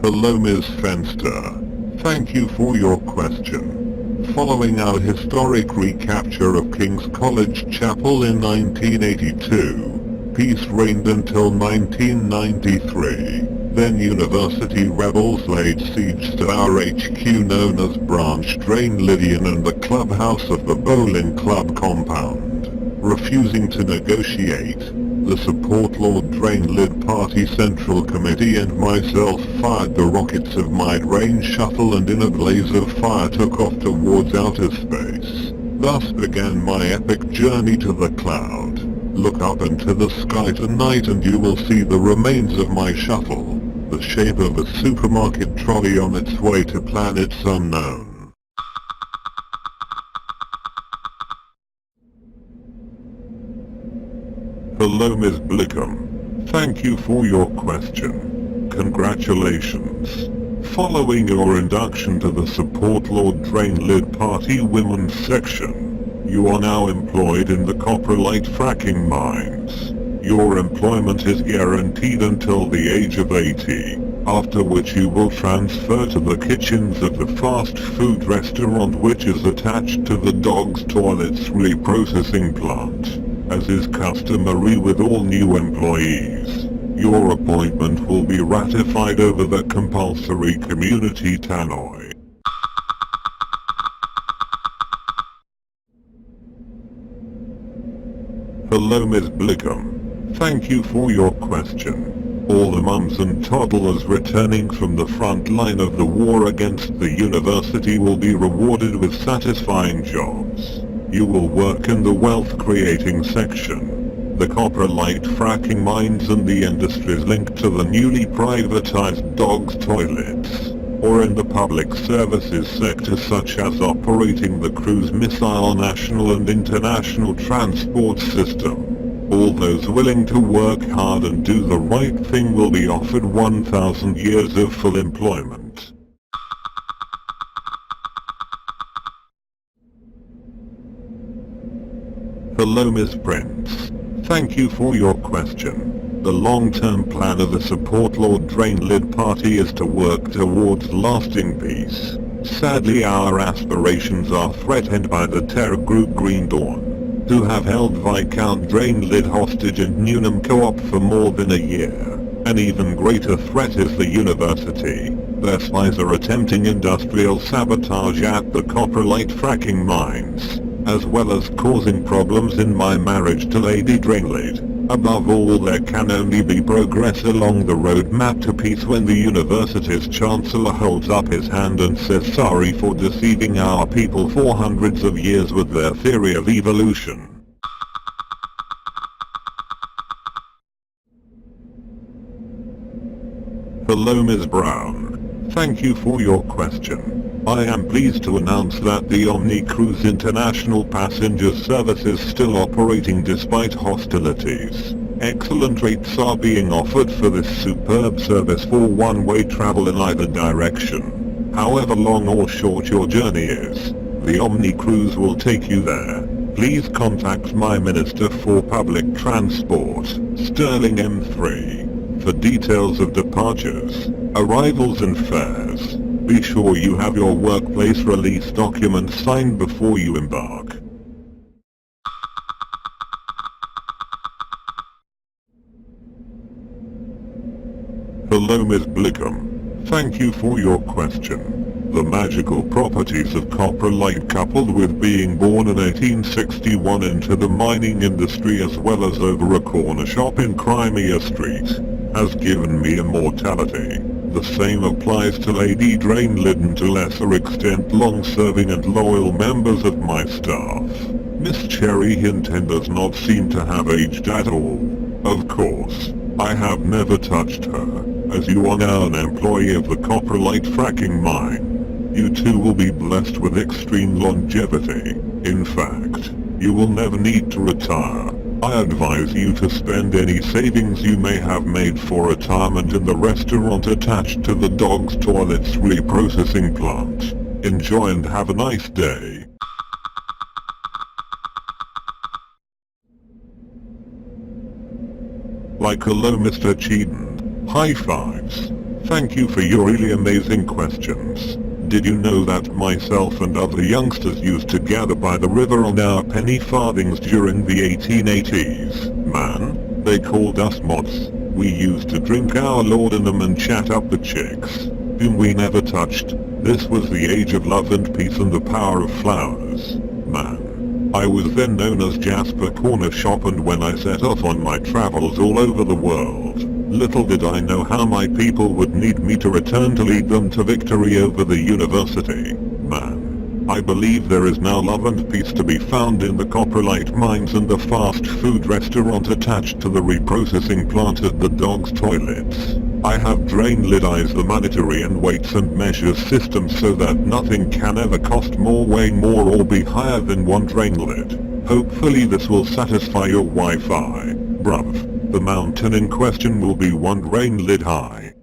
Hello Ms. Fenster. Thank you for your question. Following our historic recapture of King's College Chapel in 1982, peace reigned until 1993. Then university rebels laid siege to our HQ known as Branch Drainlidian and the clubhouse of the bowling club compound. Refusing to negotiate, the Support Lord Drainlid Party Central Committee and myself fired the rockets of my drain shuttle and in a blaze of fire took off towards outer space. Thus began my epic journey to the cloud. Look up into the sky tonight and you will see the remains of my shuttle, the shape of a supermarket trolley on its way to planets unknown. Hello Ms. Blickham. Thank you for your question. Congratulations. Following your induction to the Support Lord Drainlid Party Women's Section, you are now employed in the coprolite fracking mines. Your employment is guaranteed until the age of 80, after which you will transfer to the kitchens of the fast food restaurant which is attached to the dog's toilets reprocessing plant. As is customary with all new employees, your appointment will be ratified over the compulsory community tannoy. Hello Ms. Blickham. Thank you for your question. All the mums and toddlers returning from the front line of the war against the university will be rewarded with satisfying jobs. You will work in the wealth creating section, the coprolite fracking mines and the industries linked to the newly privatized dogs toilets, or in the public services sector such as operating the cruise missile national and international transport system. All those willing to work hard and do the right thing will be offered 1,000 years of full employment. Hello Ms. Prince. Thank you for your question. The long-term plan of the Support Lord Drainlid Party is to work towards lasting peace. Sadly our aspirations are threatened by the terror group Green Dawn, who have held Viscount Drainlid hostage in Newnham Co-op for more than a year. An even greater threat is the university. Their spies are attempting industrial sabotage at the coprolite fracking mines, as well as causing problems in my marriage to Lady Drainlid. Above all, there can only be progress along the roadmap to peace when the university's chancellor holds up his hand and says sorry for deceiving our people for hundreds of years with their theory of evolution. Hello Ms. Brown. Thank you for your question. I am pleased to announce that the Omni Cruise International passenger service is still operating despite hostilities. Excellent rates are being offered for this superb service for one-way travel in either direction. However long or short your journey is, the Omni Cruise will take you there. Please contact my Minister for Public Transport, Sterling M3, for details of departures, arrivals and fares. Be sure you have your workplace release documents signed before you embark. Hello Ms. Blickham. Thank you for your question. The magical properties of coprolite coupled with being born in 1861 into the mining industry as well as over a corner shop in Crimea Street, has given me immortality. The same applies to Lady Drainlid and to lesser extent long-serving and loyal members of my staff. Miss Cherry Hinton does not seem to have aged at all. Of course, I have never touched her, as you are now an employee of the coprolite fracking mine. You too will be blessed with extreme longevity. In fact, you will never need to retire. I advise you to spend any savings you may have made for retirement in the restaurant attached to the dog's toilets reprocessing plant. Enjoy and have a nice day. Like hello Mr. Cheaton. High fives. Thank you for your really amazing questions. Did you know that myself and other youngsters used to gather by the river on our penny farthings during the 1880s? Man, they called us mods. We used to drink our laudanum and chat up the chicks, whom we never touched. This was the age of love and peace and the power of flowers. Man, I was then known as Jasper Corner Shop, and when I set off on my travels all over the world, little did I know how my people would need me to return to lead them to victory over the university. Man, I believe there is now love and peace to be found in the coprolite mines and the fast food restaurant attached to the reprocessing plant at the dog's toilets. I have Drainlidized the monetary and weights and measures system so that nothing can ever cost more, weigh more, or be higher than one Drainlid. Hopefully this will satisfy your Wi-Fi. Bruv. The mountain in question will be one Drainlid high.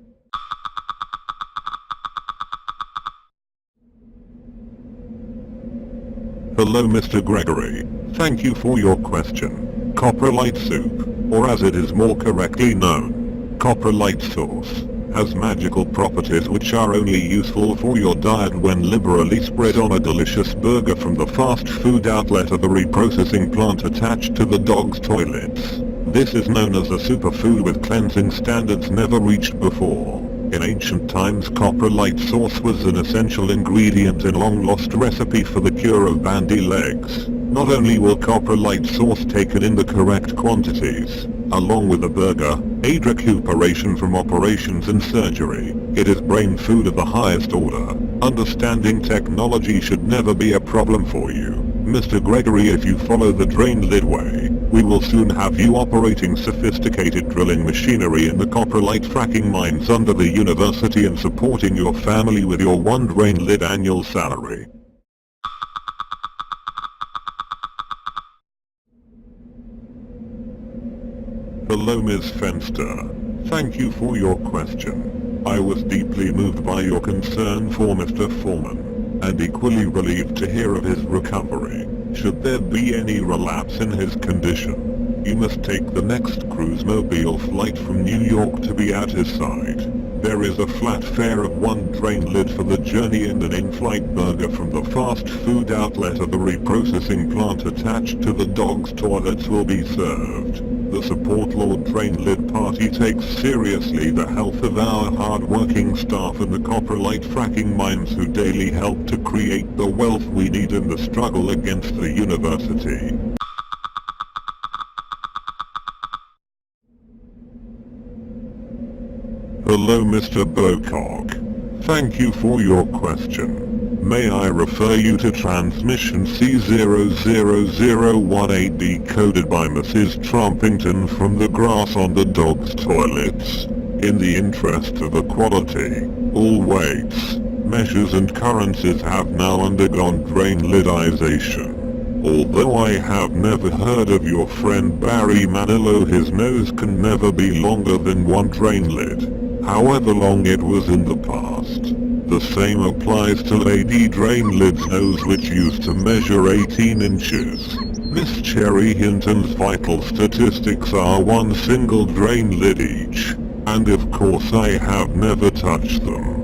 Hello Mr. Gregory, thank you for your question. Coprolite soup, or as it is more correctly known, coprolite sauce, has magical properties which are only useful for your diet when liberally spread on a delicious burger from the fast food outlet of the reprocessing plant attached to the dog's toilets. This is known as a superfood with cleansing standards never reached before. In ancient times, coprolite sauce was an essential ingredient in a long-lost recipe for the cure of bandy legs. Not only will coprolite sauce taken in the correct quantities, along with the burger, aid recuperation from operations and surgery, it is brain food of the highest order. Understanding technology should never be a problem for you, Mr. Gregory. If you follow the Drainlid way, we will soon have you operating sophisticated drilling machinery in the coprolite fracking mines under the university and supporting your family with your one Drainlid annual salary. Hello Ms. Fenster. Thank you for your question. I was deeply moved by your concern for Mr. Foreman, and equally relieved to hear of his recovery. Should there be any relapse in his condition, you must take the next cruise-mobile flight from New York to be at his side. There is a flat fare of one Drainlid for the journey, and an in-flight burger from the fast food outlet of the reprocessing plant attached to the dog's toilets will be served. The Support Lord Drainlid Party takes seriously the health of our hard-working staff in the coprolite fracking mines who daily help to create the wealth we need in the struggle against the university. Hello Mr. Bocock. Thank you for your question. May I refer you to transmission C00018 decoded by Mrs. Trumpington from the grass on the dog's toilets. In the interest of equality, all weights, measures and currencies have now undergone Drainlidization. Although I have never heard of your friend Barry Manilow, his nose can never be longer than one Drainlid, however long it was in the past. The same applies to Lady Drainlid's nose, which used to measure 18 inches. Miss Cherry Hinton's vital statistics are one single Drainlid each, and of course I have never touched them.